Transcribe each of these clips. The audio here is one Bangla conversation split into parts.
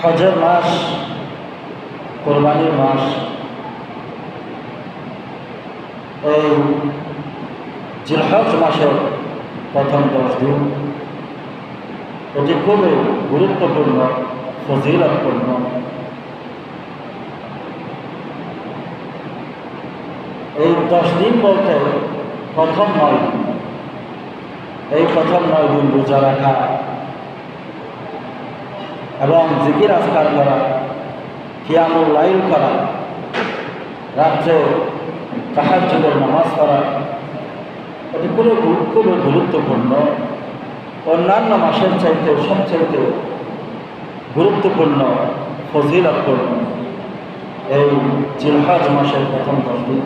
হজের মাস, কোরবানির মাস। এই জিলহজ মাসের প্রথম 10 দিন এটি খুবই গুরুত্বপূর্ণ, ফজিলতপূর্ণ। এই 10 দিন বলতে প্রথম 9 দিন, এই প্রথম 9 দিন রোজা রাখা এবং জিকির আজকার করা, কিয়ামুল লাইল করা, রাত্রে তাহাজ্জুদের নামাজ পড়া, এটি খুবই গুরুত্বপূর্ণ। অন্যান্য মাসের চাইতে সবচাইতে গুরুত্বপূর্ণ, ফজিলতপূর্ণ এই জিলহজ মাসের প্রথম 10 দিন।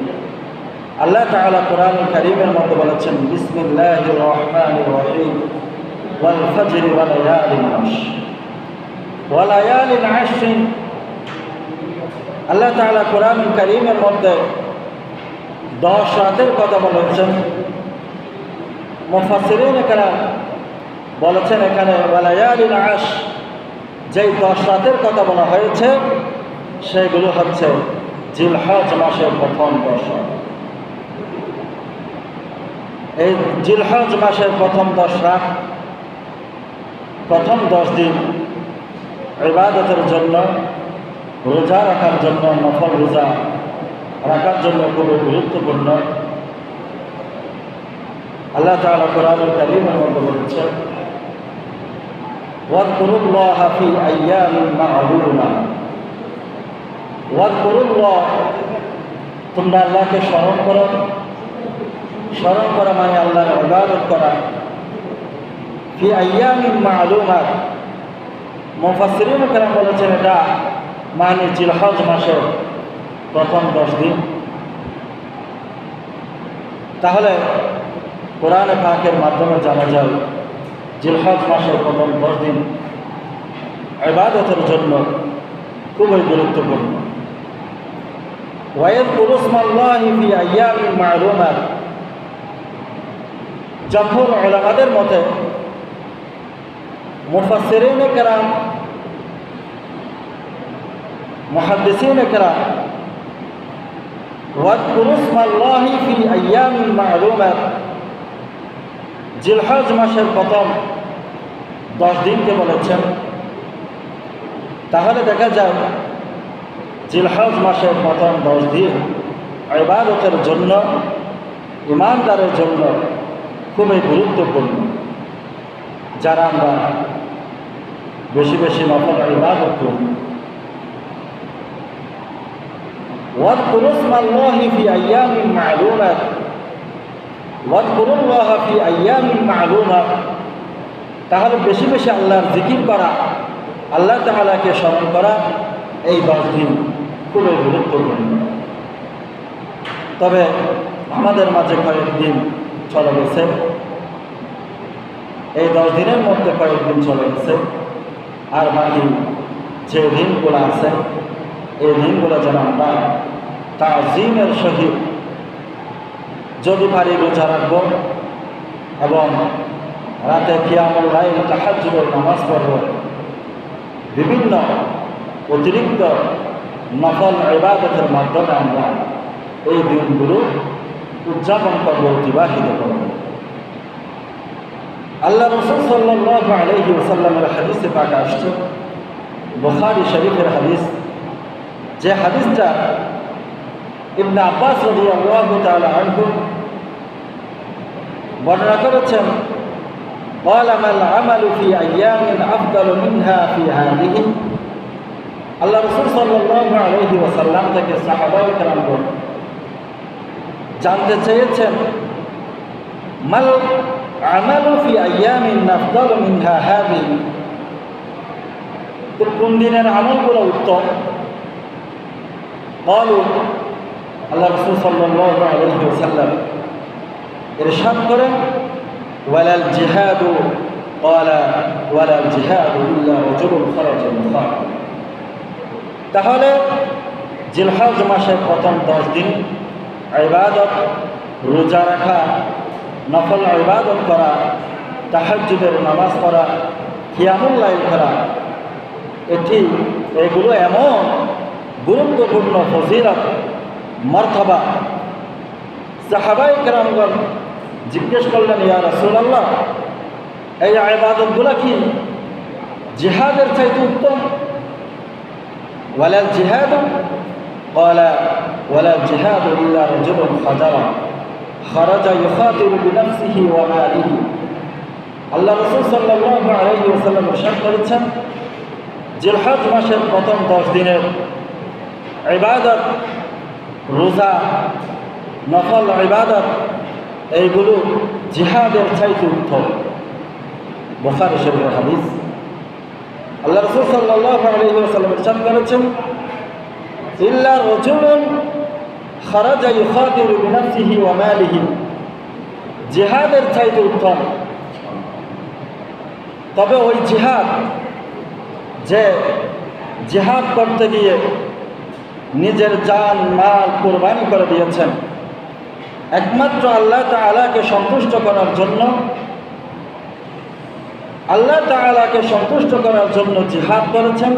আল্লাহ তাআলা কোরআনুল কারীমের মধ্যে বলেছেন, বিসমিল্লাহির রহমানির রহিম, ওয়াল ফাজরি ওয়া লায়ালিন আশর, ওয়া লায়ালিন আশর। আল্লাহ তাআলা কোরআনুল কারীমের মধ্যে 10 রাতের কথা বলেছেন। মুফাসসিরিনে কেরাম বলেছেন এখানে ওয়া লায়ালিন আশর, যেই 10 রাতের কথা বলা হয়েছে সেগুলো হচ্ছে জিলহজ মাসের প্রথম 10 রাত। এই জিলহজ মাসের প্রথম 10 রাত, প্রথম 10 দিন ইবাদতের জন্য, রোজা রাখার জন্য, নফল রোজা রাখার জন্য খুবই গুরুত্বপূর্ণ। আল্লাহ তাআলা কোরআনুল কারীমের মধ্যে বলেছেন, ওয়াযকুরুল্লাহা ফি আইয়ামিন মা'লুমাত। ওয়াযকুরুল্লাহ, তোমরা আল্লাহকে স্মরণ করো। স্মরণ করা মানে আল্লাহর ইবাদত করা। ফি আইয়ামিন মা'লুমাত, মুফাসসিরিন কেরাম বলেছেন এটা মানে জিলহজ মাসের প্রথম 10 দিন। তাহলে কোরআনে পাকের মাধ্যমে জানা যায় জিলহজ মাসের প্রথম 10 দিন ইবাদতের জন্য খুবই গুরুত্বপূর্ণ। ওয়াযকুরু ইসমাল্লাহি ফি আইয়ামিন মা'লুমাত, জমহুর উলামাদের মতে, মুফাসসিরিনে কেরাম, মুহাদ্দিসিনে কেরাম, ওয়াযকুরু ইসমাল্লাহি ফি আইয়ামিন মা'লুমাত, জিলহজ মাসের প্রথম 10 দিনকে বলেছেন। তাহলে দেখা যায় জিলহজ মাসের প্রথম 10 দিন ইবাদতের জন্য, ঈমানদারের জন্য খুবই গুরুত্বপূর্ণ। যারা আমরা বেশি বেশি নফল ইবাদত করি। ওয়াযকুরু ইসমাল্লাহি ফি আইয়ামিন মা'লুমাত, ওয়াযকুরুল্লাহা ফি আইয়ামিন মা'লুমাত, তাহলে বেশি বেশি আল্লাহর জিকির করা, আল্লাহ তাআলাকে স্মরণ করা এই 10 দিন খুবই গুরুত্বপূর্ণ। তবে আমাদের মাঝে কয়েকদিন চলে গেছে, এই 10 দিনের মধ্যে কয়েকদিন চলে গেছে, আর বাকি যে দিনগুলো আছে এই দিনগুলো যেন আমরা তাজিমের সহিত যদি পারি রোজা রাখব এবং রাতে কিয়ামুল লাইল, তাহাজ্জুদের নামাজ পড়ব, বিভিন্ন অতিরিক্ত নফল ইবাদতের মাধ্যমে আমরা এই দিনগুলো উদযাপন করব, অতিবাহিত করব। আল্লাহ রাসূল সাল্লাল্লাহু আলাইহি ওয়াসাল্লামের হাদিসে পাক আসছে, বুখারী শরীফের হাদিস, যে হাদিসটা ইবনে আব্বাস রাদিয়াল্লাহু তাআলা আনহু বর্ণনা করেছেন, قال ما العمل في أيام أفضل منها في هذه। আল্লাহ রাসূল সাল্লাল্লাহু আলাইহি ওয়াসাল্লাম থেকে সাহাবায়ে কেরামগণ জানতে চেয়েছেন, মাল আমালু ফি আইয়ামিন আফদালু মিনহা হাযিহি, কোন দিনের আমলগুলো উত্তম? বলু, আল্লাহ রাসূল সাল্লাল্লাহু আলাইহি ওয়াসাল্লাম ইরশাদ করেন, ওয়ালাল জিহাদু, ক্বালা ওয়ালাল জিহাদু ইল্লা রাজুলুন খারাজা মুখাফাতান। তাহলে জিলহজ মাসের প্রথম 10 দিন ইবাদত, রোজা রাখা, নফল ইবাদত করা, তাহাজ্জুদের নামাজ পড়া, কিয়ামুল লাইল করা, এগুলো এমন গুরুত্বপূর্ণ ফজিলত মর্তবা। সাহাবায়ে কেরামগণ জিজ্ঞেস করলেন, ইয়া রাসূলুল্লাহ, এই ইবাদতগুলো কি জিহাদের চাইতে উত্তম? ওয়ালাল জিহাদ ক্বালা ওয়ালাল জিহাদ ইল্লা রাজুলুন খারাজা ইউখাতিরু বিনাফসিহি ওয়া মালিহি। আল্লাহ রাসূল সাল্লাল্লাহু আলাইহি ওয়াসাল্লাম ইরশাদ করেছেন, জিলহজ মাসের প্রথম 10 দিনের ইবাদত, রোজা, নফল ইবাদত, এইগুলো জিহাদের চাইতে উত্তম। বুখারী শরীফের হাদিস। আল্লাহ রাসূল সাল্লাল্লাহু আলাইহি ওয়াসাল্লাম ইরশাদ করেছেন, ইল্লা রাজুলুন খারাজা ইউখাতিরু বিনাফসিহি ওয়া মালিহি। জিহাদের চাইতে উত্তম, তবে ওই জিহাদ যে জিহাদ করতে গিয়ে নিজের জান মাল কুরবানি করে দিয়েছেন একমাত্র আল্লাহ তাআলাকে সন্তুষ্ট করার জন্য। আল্লাহ তাআলাকে সন্তুষ্ট করার জন্য জিহাদ করেছেন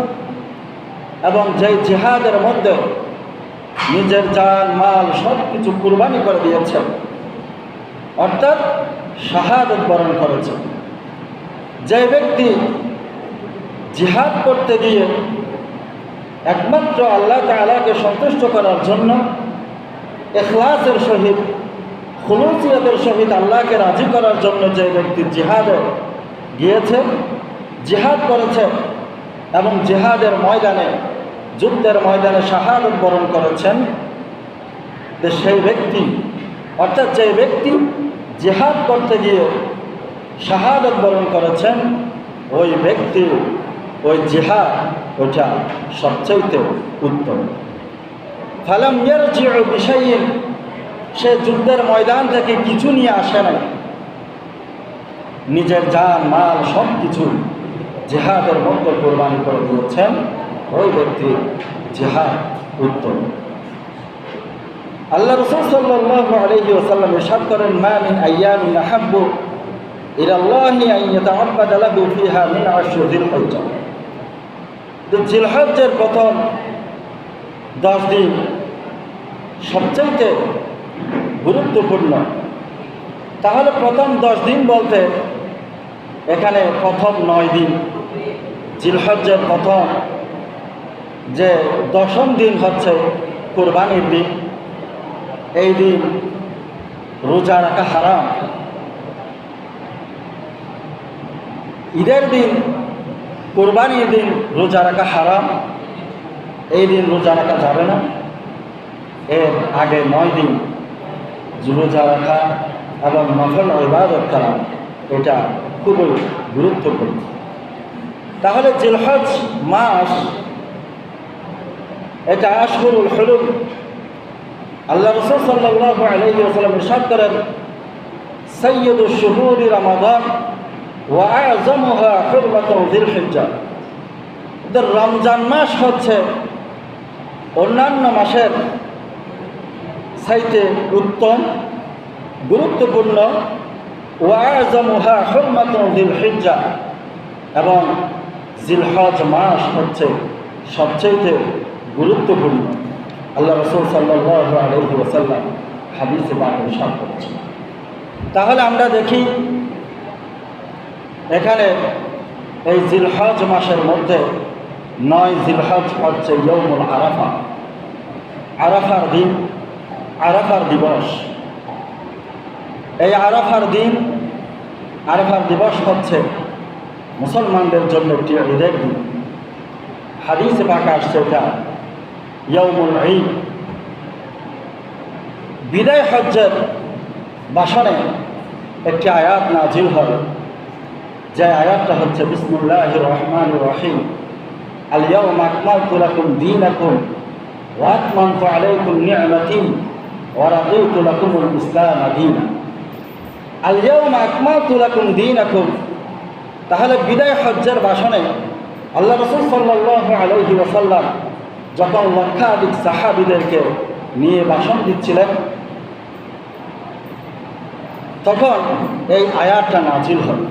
এবং যেই জিহাদের মধ্যে নিজের জান মাল সব কিছু কুরবানি করে দিয়েছেন, অর্থাৎ শাহাদাত বরণ করেছেন। যে ব্যক্তি জিহাদ করতে গিয়ে একমাত্র আল্লাহ তাআলাকে সন্তুষ্ট করার জন্য ইখলাসের সহিত, খুলুসিয়তের সহিত আল্লাহকে রাজি করার জন্য যে ব্যক্তি জিহাদে গিয়েছে, জিহাদ করেছে এবং জিহাদের ময়দানে, যুদ্ধের ময়দানে শাহাদাত বরণ করেছেন, সেই ব্যক্তি, অর্থাৎ যে ব্যক্তি জিহাদ করতে গিয়ে শাহাদাত বরণ করেছেন, ওই ব্যক্তি, ওই জিহাদ, ওইটা সবচাইতে উত্তম। ফালাম ইয়ারজিউ বিশাইইন, সে যুদ্ধের ময়দান থেকে কিছু নিয়ে আসে না, নিজের জান মাল সব কিছু জিহাদের মধ্যে কোরবানি করে দিয়েছেন, ওই ব্যক্তি জিহাদ উত্তম। আল্লাহ রাসূল সাল্লাল্লাহু আলাইহি ওয়াসাল্লাম ইরশাদ করেন, মা মিন আইয়ামিন আহাব্বু ইলাল্লাহি আন ইয়াতাআব্বাদা লাহু ফিহা মিন আশরি যিল হিজ্জাহ। জিলহজ্জের প্রথম 10 দিন সবচাইতে গুরুত্বপূর্ণ। তাহলে প্রথম 10 দিন বলতে এখানে প্রথম 9 দিন, জিলহজ্জের প্রথম যে 10ম দিন হচ্ছে কুরবানির দিন। এই দিন রোজা রাখা হারাম। ঈদের দিন, কুরবানির দিন রোজা রাখা হারাম, এই দিন রোজা রাখা যাবে না। এর আগে 9 দিন রোজা রাখা এবং নফল ইবাদত করা, এটা খুবই গুরুত্বপূর্ণ। তাহলে জিলহজ মাস, এটা আশহুরুল হুরুম। আল্লাহ রাসূল সাল্লাল্লাহু আলাইহি ওয়াসাল্লাম ইরশাদ করেন, সাইয়্যিদুশ শুহুরি রমাদান ওয়া আ'যামুহা হুরমাতুন যিল হিজ্জাহ। রমজান মাস হচ্ছে অন্যান্য মাসের চাইতে উত্তম, গুরুত্বপূর্ণ। ওয়া আ'যামুহা হুরমাতুন যিল হিজ্জাহ, এবং জিলহজ মাস হচ্ছে সবচেয়ে গুরুত্বপূর্ণ। আল্লাহ রাসূল সাল্লাল্লাহু আলাইহি ওয়াসাল্লাম হাদিসে পাকে ইরশাদ করেছেন। তাহলে আমরা দেখি এখানে এই জিলহজ মাসের মধ্যে 9 জিলহজ হচ্ছে ইয়াউমুল আরাফা, আরাফার দিন, আরাফার দিবস। এই আরাফার দিন, আরাফার দিবস হচ্ছে মুসলমানদের জন্য একটি ঈদের দিন। হাদিসে পাকে আসছে এটা ইয়াউমুল ঈদ। বিদায় হজ্জের ভাষণে একটি আয়াত নাজিল হবে, যে আয়াতটা হচ্ছে বিসমিল্লাহির রহমানির রহিম, আল ইয়াউমা আকমালতু লাকুম দীনাকুম ওয়া আতমামতু আলাইকুম নি'মাতি ওয়া রাদিতু লাকুমুল ইসলাম দীনা। আল ইয়াউমা আকমালতু লাকুম দীনাকুম। তাহলে বিদায় হজ্জের ভাষণে আল্লাহ রাসূল সাল্লাল্লাহু আলাইহি ওয়াসাল্লাম যখন লক্ষাধিক সাহাবীদেরকে নিয়ে ভাষণ দিচ্ছিলেন, তখন এই আয়াতটা নাজিল হয়,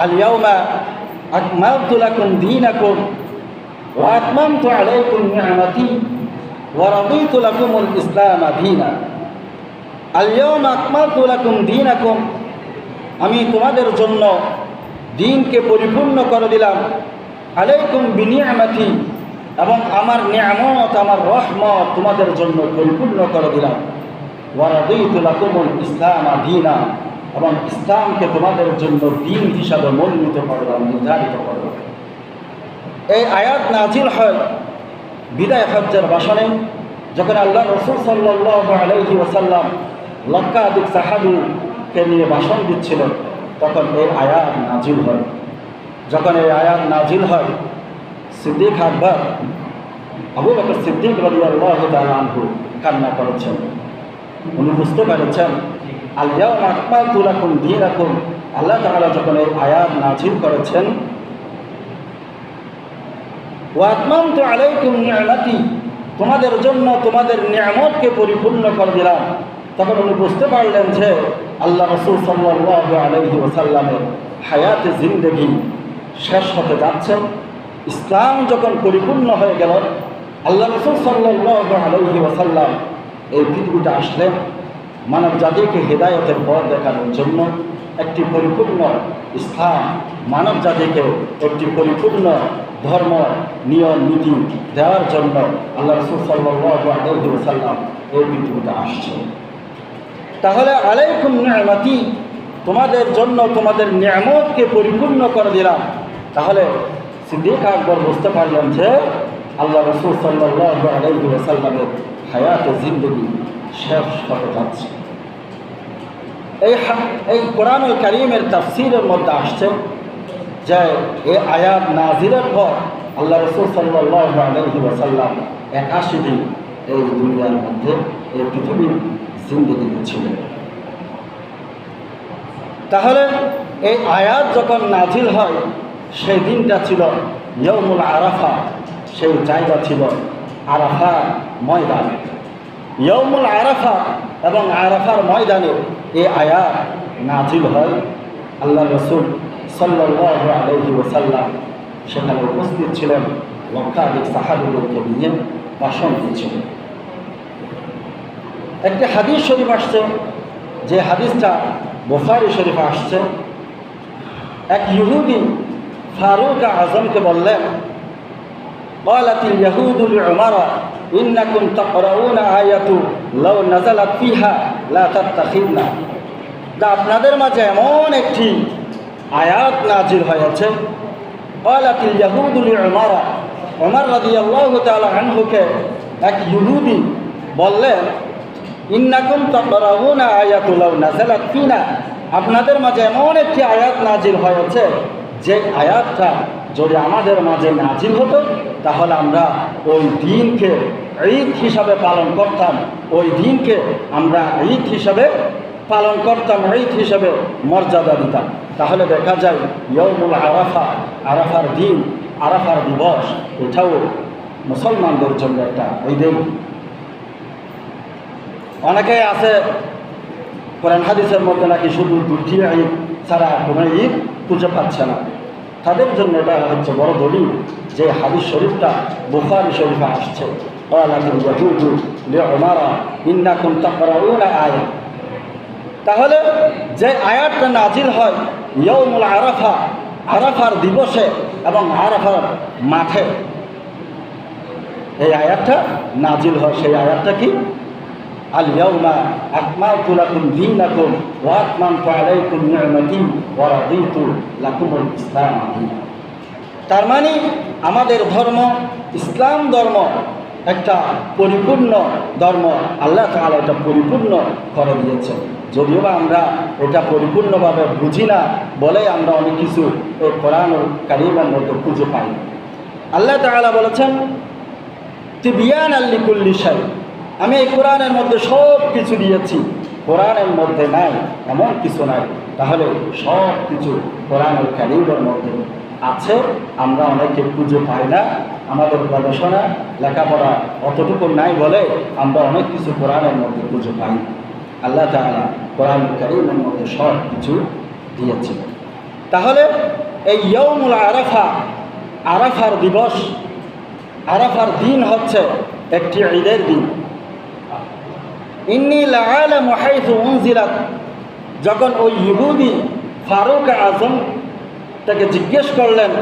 আল ইয়াউমা আকমালতু লাকুম দীনাকুম ওয়া আতমামতু আলাইকুম নি'মাতি ওয়া রাদিতু লাকুমুল ইসলাম দীনা। আল ইয়াওমা আকমালতু লাকুম দীনাকুম, আমি তোমাদের জন্য দ্বীনকে পরিপূর্ণ করে দিলাম। আলাইকুম বিনি'মাতি, এবং আমার নিয়ামত, আমার রহমত তোমাদের জন্য পরিপূর্ণ করে দিলাম। ওয়া রাদিতু লাকুমুল ইসলাম দীনা, এবং ইসলামকে তোমাদের জন্য দ্বীন হিসাবে মনোনীত করলাম, নির্ধারিত করলাম। এই আয়াত নাজিল হয় বিদায় হজ্জের ভাষণে, যখন আল্লাহ রাসূল সাল্লাল্লাহু আলাইহি ওয়াসাল্লাম লক্ষাধিক সাহাবীকে নিয়ে ভাষণ দিচ্ছিলেন, তখন এই আয়াত নাজিল হয়। যখন এই আয়াত নাজিল হয়, সিদ্দিক আকবর আবু বকর সিদ্দিক রাদিয়াল্লাহু তাআলা আনহু কান্না করেছেন। উনি বুঝতে পেরেছেন আল ইয়াওমা আকমালতু লাকুম দীনাকুম, আল্লাহ তাআলা যখন এই আয়াত নাজিল করেছেন ওয়া আতমামতু আলাইকুম নি'মাতি, তোমাদের জন্য তোমাদের নিয়ামতকে পরিপূর্ণ করে দিলাম, তখন উনি বুঝতে পারলেন যে আল্লাহ রাসূল সাল্লাল্লাহু আলাইহি ওয়াসাল্লামের হায়াতে জিন্দেগি শেষ হতে যাচ্ছে। ইসলাম যখন পরিপূর্ণ হয়ে গেল, আল্লাহ রাসূল সাল্লাল্লাহু আলাইহি ওয়াসাল্লাম এই পৃথিবীতে আসলেন মানব জাতিকে হেদায়েতের পথ দেখানোর জন্য। একটি পরিপূর্ণ ইসলাম মানব জাতিকে একটি পরিপূর্ণ ধর্ম নিয়ম নীতি দেওয়ার জন্য আল্লাহ রাসূল সাল্লাল্লাহু আলাইহি ওয়াসাল্লাম এই পৃথিবীতে আসছে। তাহলে আলাইকুম নি'মাতি, তোমাদের জন্য তোমাদের নিয়ামতকে পরিপূর্ণ করে দিলাম। তাহলে সিদ্দিক আকবর বুঝতে পারলেন যে আল্লাহ রাসূল সাল্লাল্লাহু আলাইহি ওয়াসাল্লামের হায়াতে জিন্দেগি শেষ হতে যাচ্ছে। এই কোরআনুল কারীমের তাফসীরের মধ্যে আসছে যে এই আয়াত নাজিলের পর আল্লাহ রাসূল সাল্লাল্লাহু আলাইহি ওয়াসাল্লাম 81 দিন এই দুনিয়ার মধ্যে, এই পৃথিবীর জিন্দেগিতে ছিলেন। তাহলে এই আয়াত যখন নাজিল হয়, সেই দিনটা ছিল ইয়াউমুল আরাফা, সেই জায়গা ছিল আরাফা ময়দান। ইয়াউমুল আরাফা এবং আরাফার ময়দানে এই আয়াত নাজিল হয়। আল্লাহ রাসূল সাল্লাল্লাহু আলাইহি ওয়াসাল্লাম সেখানে উপস্থিত ছিলেন, লক্ষাধিক সাহাবীদেরকে নিয়ে ভাষণ দিচ্ছিলেন। একটি হাদিস শরীফ আসছে, যে হাদিসটা বুখারী শরীফে আসছে। এক ইহুদি ফারুক আজমকে বললেন, ক্বালাতিল ইয়াহুদু লিউমারা ইন্নাকুম তাকরাউনা আয়াতু লাউ নাযালাত ফিহা লা তাত্তাখিযনা। আপনাদের মাঝে এমন একটি আয়াত নাজিল হয়েছে। ক্বালাতিল ইয়াহুদু লিউমারা, ওমর রাদিয়াল্লাহু তাআলা আনহুকে এক ইহুদি বললেন, ইন্নাকুম তাকরাউনা আয়াতু লাউ নাযালাত ফিনা, আপনাদের মাঝে এমন একটি আয়াত নাজিল হয়েছে, যে আয়াতটা যদি আমাদের মাঝে নাজিল হতো তাহলে আমরা ওই দিনকে ঈদ হিসাবে পালন করতাম, ওই দিনকে আমরা ঈদ হিসাবে পালন করতাম, ঈদ হিসাবে মর্যাদা দিতাম। তাহলে দেখা যায় ইয়াউমুল আরাফা, আরাফার দিন, আরাফার দিবস, এটাও মুসলমানদের জন্য একটা ঈদ। অনেকেই আছে কোরআন হাদিসের মধ্যে নাকি শুধু দুটি ঈদ ছাড়া কোনো ঈদ খুঁজে পাচ্ছে না। তাদের জন্য এটা হচ্ছে বড় দলিল যে হাদিস শরীফটা বুখারী শরীফে আসছে। ক্বালাতিল ইয়াহুদু লিউমারা ইন্নাকুম তাকরাউনা আয়া। তাহলে যে আয়াতটা নাজিল হয় ইয়াউমুল আরাফা, আরাফার দিবসে এবং আরাফার মাঠে, এই আয়াতটা নাজিল হয়। সেই আয়াতটা কি? আল ইয়াউমা আকমালতু লাকুম দীনাকুম ওয়া আতমামতু আলাইকুম নি'মাতি ওয়া রাদিতু লাকুমুল ইসলাম দীনা। তার মানে আমাদের ধর্ম, ইসলাম ধর্ম একটা পরিপূর্ণ ধর্ম। আল্লাহ তাআলা এটা পরিপূর্ণ করে দিয়েছেন। যদিও বা আমরা এটা পরিপূর্ণভাবে বুঝি না বলে আমরা অনেক কিছু এই কোরআনুল কারীমের মধ্যে খুঁজে পাই। আল্লাহ তাআলা বলেছেন, তিবিয়ানাল লিকুল্লি শাই, আমি এই কোরআনের মধ্যে সব কিছু দিয়েছি, কোরআনের মধ্যে নাই এমন কিছু নাই। তাহলে সব কিছু কোরআনুল কারীমের মধ্যে আছে, আমরা অনেকে খুঁজে পাই না। আমাদের গবেষণা লেখাপড়া অতটুকু নাই বলে আমরা অনেক কিছু কোরআনের মধ্যে খুঁজে পাই। আল্লাহ তাআলা কোরআনুল কারীমের মধ্যে সব কিছু দিয়েছে। তাহলে এই ইয়াউমুল আরাফা, আরাফার দিবস, আরাফার দিন হচ্ছে একটি ঈদের দিন। ইন্নী লাআলামু হাইথু উনজিলাত, যখন ওই ইহুদি ফারুক আজম তাকে জিজ্ঞেস করলেন,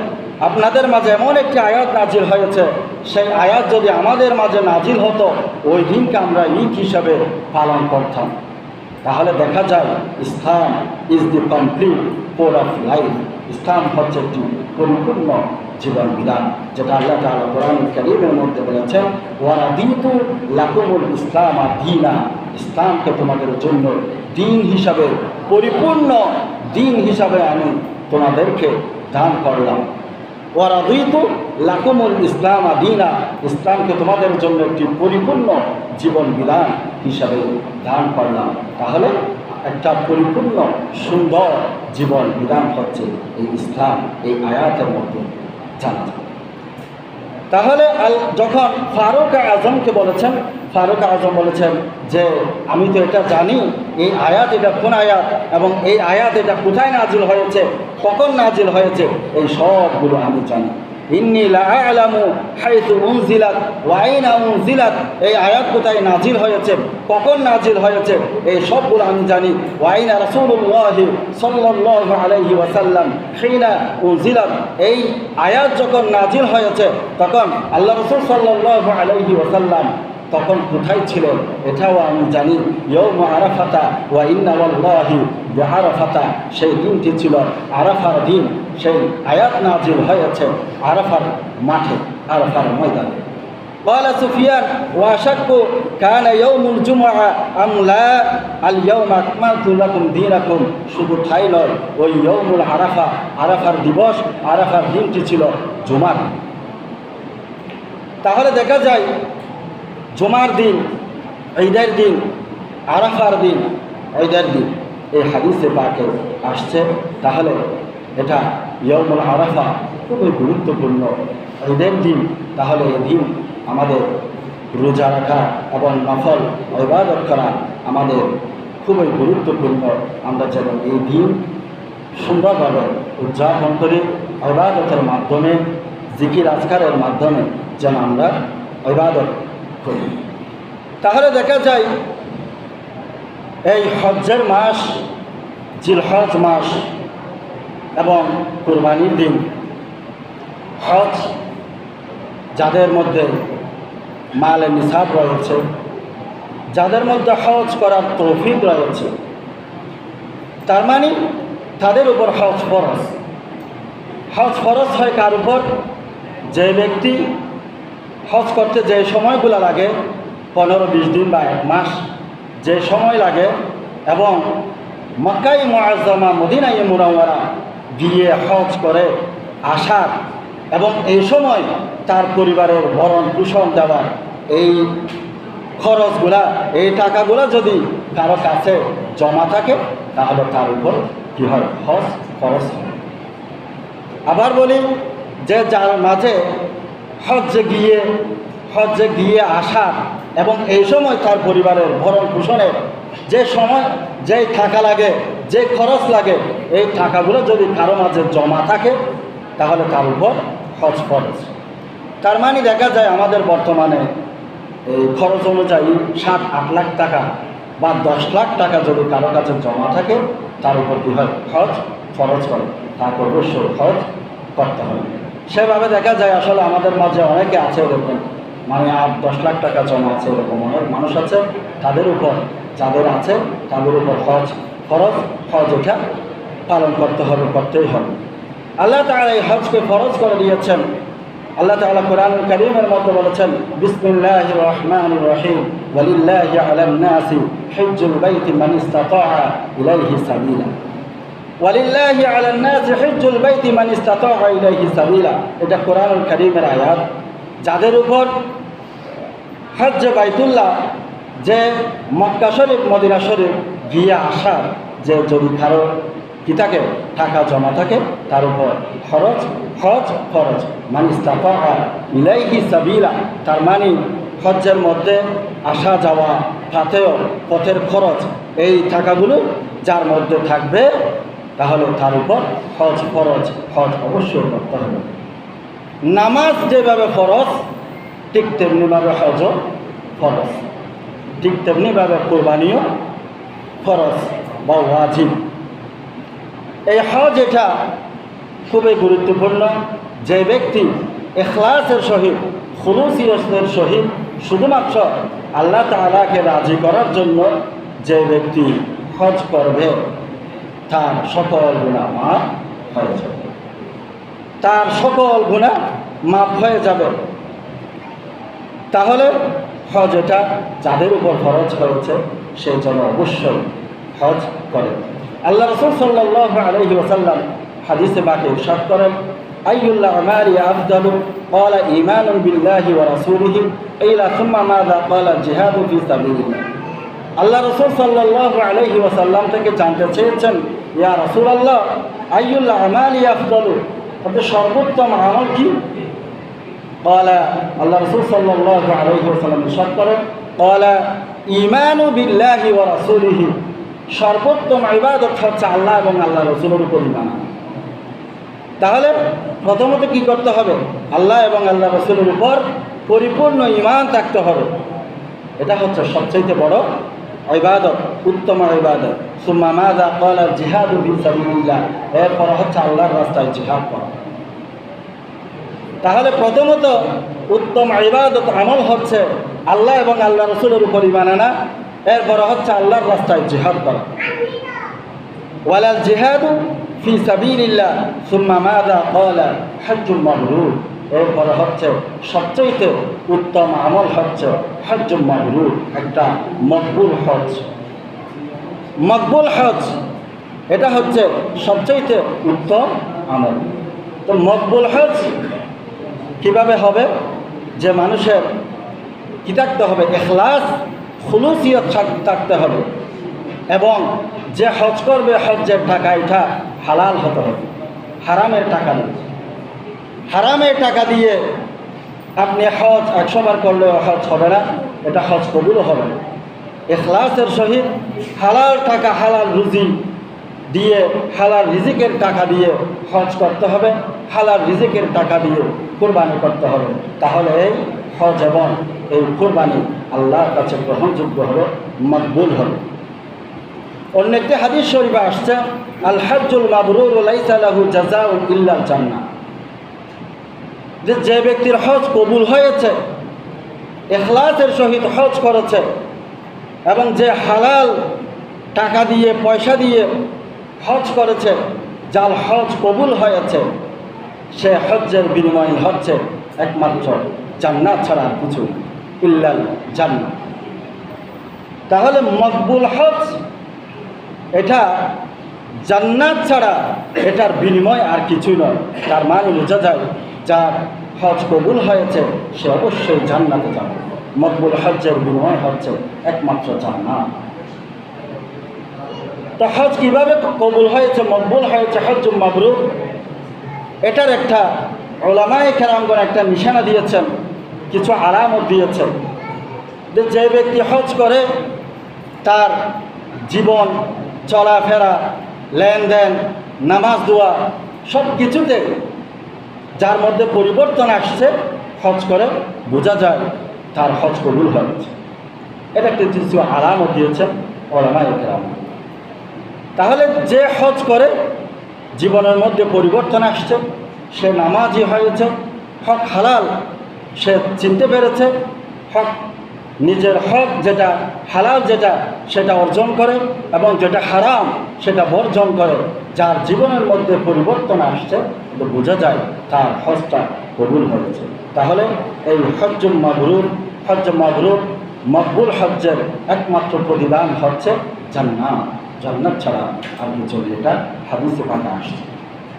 আপনাদের মাঝে এমন একটি আয়াত নাজিল হয়েছে, সেই আয়াত যদি আমাদের মাঝে নাজিল হতো ওই দিনকে আমরা ঈদ হিসাবে পালন করতাম। তাহলে দেখা যায় Islam is the complete code of life. Islam হচ্ছে একটি পরিপূর্ণ জীবন বিধান, যেটা আল্লাহ তাআলা কোরআনুল কারীমের মধ্যে বলেছেন, ওয়ারাদিতু লাকুমুল ইসলাম দীনা, ইসলামকে তোমাদের জন্য দিন হিসাবে, পরিপূর্ণ দিন হিসাবে আমি তোমাদেরকে দান করলাম। ওয়ারাদিতু লাকুমুল ইসলাম দীনা, ইসলামকে তোমাদের জন্য একটি পরিপূর্ণ জীবন বিধান হিসাবে দান করলাম। তাহলে একটা পরিপূর্ণ সুন্দর জীবন বিধান হচ্ছে এই ইসলাম, এই আয়াতের মধ্যে জানা যায়। তাহলে যখন ফারুক আজমকে বলেছেন, ফারুক আজম বলেছেন যে আমি তো এটা জানি এই আয়াত এটা কোন আয়াত, এবং এই আয়াত এটা কোথায় নাজিল হয়েছে, কখন নাজিল হয়েছে, এই সবগুলো আমি জানি। ইন্নী লাআলামু হাইথু উনজিলাত ওয়া আইনা উনজিলাত, এই আয়াত কোথায় নাজিল হয়েছে, কখন নাজিল হয়েছে, এই সবগুলো আমি জানি। ওয়া আইনা রাসূলুল্লাহ সাল্লাল্লাহু আলাইহি ওয়াসাল্লাম হিনা উনজিলাত, এই আয়াত যখন নাজিল হয়েছে তখন আল্লাহ রাসূল সাল্লাল্লাহু আলাইহি ওয়াসাল্লাম তখন কোথায় ছিলেন এটাও আমি জানি। ইয়াউম আরাফাতা ওয়া ইন্না ওয়াল্লাহি বিআরাফাতা, সেই দিনটি ছিল আরাফার দিন। সেই আয়াত নাজিল হয়েছে আরাফার মাঠে, আরাফার ময়দানে। قال سفيان واشك كان يوم الجمعة أم لا اليوم أكملت لكم دينكم, শুধু তাই নয়, ওই ইয়াউমুল আরাফা, আরাফার দিবস, আরাফার দিনটি ছিল জুমার। তাহলে দেখা যায় জুমার দিন, ঈদের দিন, আরাফার দিন, ঈদের দিন, এই হাদিসে পাকে আসছে। তাহলে এটা ইয়াউমুল আরাফা খুবই গুরুত্বপূর্ণ ঈদের দিন। তাহলে এই দিন আমাদের রোজা রাখা এবং নফল ইবাদত করা আমাদের খুবই গুরুত্বপূর্ণ। আমরা যেন এই দিন সুন্দরভাবে উদযাপন করি, ইবাদতের মাধ্যমে, জিকির আজকারের মাধ্যমে যেন আমরা ইবাদত করি। তাহলে দেখা যায় এই হজ্জের মাস, জিলহজ মাস এবং কুরবানির দিন, হজ যাদের মধ্যে মালে নিসাব রয়েছে, যাদের মধ্যে হজ করার তৌফিক রয়েছে, তার মানে তাদের উপর হজ ফরজ। হজ ফরজ হয় কার উপর? যে ব্যক্তি হজ করতে যে সময়গুলো লাগে, 15-20 দিন বা 1 মাস যে সময় লাগে, এবং মক্কায় মুআজ্জামা মদিনায় মুনাওয়ারা গিয়ে হজ করে আসার, এবং এই সময় তার পরিবারের ভরণ পোষণ দেওয়ার এই খরচগুলা, এই টাকাগুলা যদি কারো কাছে জমা থাকে তাহলে তার উপর কী হয়? হজ খরচ হয়। আবার বলি যে যার মাঝে হজ্জে গিয়ে আসার এবং এই সময় তার পরিবারের ভরণ পোষণের যে সময়, যে টাকা লাগে, যে খরচ লাগে, এই টাকাগুলো যদি কারো মাঝে জমা থাকে তাহলে তার উপর হজ খরচ। তার মানে দেখা যায় আমাদের বর্তমানে এই খরচ অনুযায়ী 7-8 লাখ টাকা বা 10 লাখ টাকা যদি কারো কাছে জমা থাকে তার উপর কী হয়? হজ খরচ করে, তাকে অবশ্যই হজ করতে হবে। সেভাবে দেখা যায় আসলে আমাদের মাঝে অনেকে আছে এরকম, মানে 8-10 লাখ টাকা জমা আছে, এরকম অনেক মানুষ আছে। তাদের উপর, যাদের আছে তাদের উপর হজ ফরজ, হজ এটা পালন করতে হবে, করতেই হবে। আল্লাহ তাআলা এই হজকে ফরজ করে দিয়েছেন। আল্লাহ তাআলা কোরআনুল কারীমের মধ্যে বলেছেন, বিসমিল্লাহির রহমানির রহিম, ওয়ালিল্লাহি আলান নাসি হিজ্জুল বাইতি মান ইসতাতাআ ইলাইহি সাবিলা। ওয়ালিল্লাহি আলান নাসি হিজ্জুল বাইতি মান ইসতাতাআ ইলাইহি সাবিলা, এটা কোরআনুল কারীমের আয়াত। যাদের উপর হজ্জে বাইতুল্লাহ, যে মক্কা শরীফ মদিনা শরীফ গিয়ে আসার যে যদি কারো কি থাকে, টাকা জমা থাকে, তার উপর হজ ফরজ। মান ইসতাতাআ ইলাইহি সাবিলা, তার মানে হজ্জের মধ্যে আসা যাওয়া, পথের খরচ, এই টাকাগুলো যার মধ্যে থাকবে তাহলে তার উপর হজ ফরজ, হজ অবশ্যই করতে হবে। নামাজ যেভাবে ফরজ ঠিক তেমনিভাবে হজও ফরজ, ঠিক তেমনিভাবে কোরবানিও ফরজ বা ওয়াজিব। এই হজ এটা খুবই গুরুত্বপূর্ণ। যে ব্যক্তি ইখলাসের সহিত, খুলুসিয়তের সহিত শুধুমাত্র আল্লাহ তাআলাকে রাজি করার জন্য যে ব্যক্তি হজ করবে, তার সকল গুনাহ মাফ হয়ে যাবে, তার সকল গুনাহ মাফ হয়ে যাবে। তাহলে হজ এটা যাদের উপর ফরজ হয়েছে সে যেন অবশ্যই হজ করে। আল্লাহ রাসূল সাল্লাল্লাহু আলাইহি ওয়াসাল্লাম হাদিসে পাকে ইরশাদ করেন, আইয়ুল আমালি আফদালু ক্বালা ঈমানুন বিল্লাহি ওয়া রাসূলিহি ইলা সুম্মা মাযা ক্বালা জিহাদু ফি সাবিলিল্লাহ। আল্লাহ রাসূল সাল্লাল্লাহু আলাইহি ওয়াসাল্লাম থেকে জানতে চেয়েছেন, ইয়া রাসূলুল্লাহ, আইয়ুল আমালি আফদালু, অর্থাৎ সর্বোত্তম আমল কি? ক্বালা, আল্লাহ রাসূল সাল্লাল্লাহু আলাইহি ওয়াসাল্লাম ইরশাদ করেন, ক্বালা ঈমানু বিল্লাহি ওয়া রাসূলিহি, সর্বোত্তম ইবাদত হচ্ছে আল্লাহ এবং আল্লাহ রাসূলের উপর ঈমান আনা। তাহলে প্রথমত কি করতে হবে? আল্লাহ এবং আল্লাহ রাসূলের উপর পরিপূর্ণ ঈমান থাকতে হবে। এটা হচ্ছে সবচেয়ে বড় ইবাদত, উত্তম ইবাদত। সুম্মা মাযা ক্বালা জিহাদু ফি সাবিলিল্লাহ, এরপর হচ্ছে আল্লাহর রাস্তায় জিহাদ করা। তাহলে প্রথমত উত্তম ইবাদত আমল হচ্ছে আল্লাহ এবং আল্লাহ রাসূলের উপর ঈমান আনা, এরপর হচ্ছে আল্লাহর রাস্তায় জিহাদ করা। ওয়ালাল জিহাদু ফি সাবিলিল্লাহ সুম্মা মাযা ক্বালা হজ্জুল মাবরুর, এরপর হচ্ছে সবচেয়ে উত্তম আমল হচ্ছে হজ্জুল মাবরুর, একটা মকবুল হজ। মকবুল হজ এটা হচ্ছে সবচেয়ে উত্তম আমল। তো মকবুল হজ কিভাবে হবে? যে মানুষের কি থাকতে হবে? ইখলাস, খুলুসিয়ত থাকতে হবে, এবং যে হজ করবে হজ্জের টাকা এটা হালাল হতে হবে, হারামের টাকা নয়। হারামের টাকা দিয়ে আপনি হজ 100 বার করলেও হজ হবে না, এটা হজ কবুলও হবে না। ইখলাসের সহিত হালাল টাকা, হালাল রুজি দিয়ে, হালাল রিজিকের টাকা দিয়ে হজ করতে হবে, হালাল রিজিকের টাকা দিয়ে কুরবানি করতে হবে। তাহলে এই হজ এবং এই কুরবানি আল্লাহর কাছে গ্রহণযোগ্য হবে, মকবুল হবে। অন্য একটি হাদিস শরীফে আসছে, আল হজ্জুল মাবরুর লাইসা লাহু জাযাউন ইল্লাল জান্নাহ, যে ব্যক্তির হজ কবুল হয়েছে, ইখলাসের সহিত হজ করেছে, এবং যে হালাল টাকা দিয়ে, পয়সা দিয়ে হজ করেছে, যার হজ কবুল হয়েছে, সে হজ্জের বিনিময় হচ্ছে একমাত্র জান্নাত ছাড়া কিছু, ইল্লাল জান্নাহ। তাহলে মকবুল হজ এটা জান্নাত ছাড়া এটার বিনিময় আর কিছুই নয়। তার মানে বোঝা যায় যার হজ কবুল হয়েছে সে অবশ্যই জান্নাতে যাবে। মকবুল হজ্জের বিনিময় হচ্ছে একমাত্র জান্নাত। তো হজ কীভাবে কবুল হয়েছে, মকবুল হয়েছে, হজ্জুল মাবরুর, এটার একটা উলামায়ে কেরামগণ একটা নিশানা দিয়েছেন, কিছু আলামত দিয়েছেন। যে ব্যক্তি হজ করে তার জীবন, চলাফেরা, লেনদেন, নামাজ, দোয়া সব কিছুতে যার মধ্যে পরিবর্তন আসছে, হজ করে বোঝা যায় তার হজ কবুল হয়েছে। এটা একটা কিছু আলামত দিয়েছেন উলামায়ে কেরাম। তাহলে যে হজ করে জীবনের মধ্যে পরিবর্তন আসছে, সে নামাজি হয়েছে, হক হালাল সে চিনতে পেরেছে, হক নিজের হক যেটা হালাল যেটা সেটা অর্জন করে, এবং যেটা হারাম সেটা বর্জন করে, যার জীবনের মধ্যে পরিবর্তন আসছে, তো বোঝা যায় তার হজটা কবুল হয়েছে। তাহলে এই হজ্জুল মাবরুর, হজ্জ মাবরুর, মকবুল হজ্জের একমাত্র প্রতিদান হচ্ছে জান্নাত। জান্নাত ছাড়া আর কিছু, এটা হাদিসে পাকা আসছে।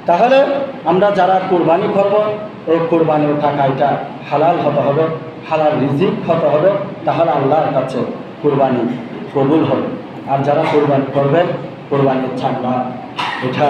তাহলে আমরা যারা কুরবানি করব, এই কুরবানির টাকা এটা হালাল হতে হবে, হালাল রিজিক হতে হবে, তাহলে আল্লাহর কাছে কুরবানি কবুল হবে। আর যারা কুরবানি করবেন, কুরবানির চামড়া এটা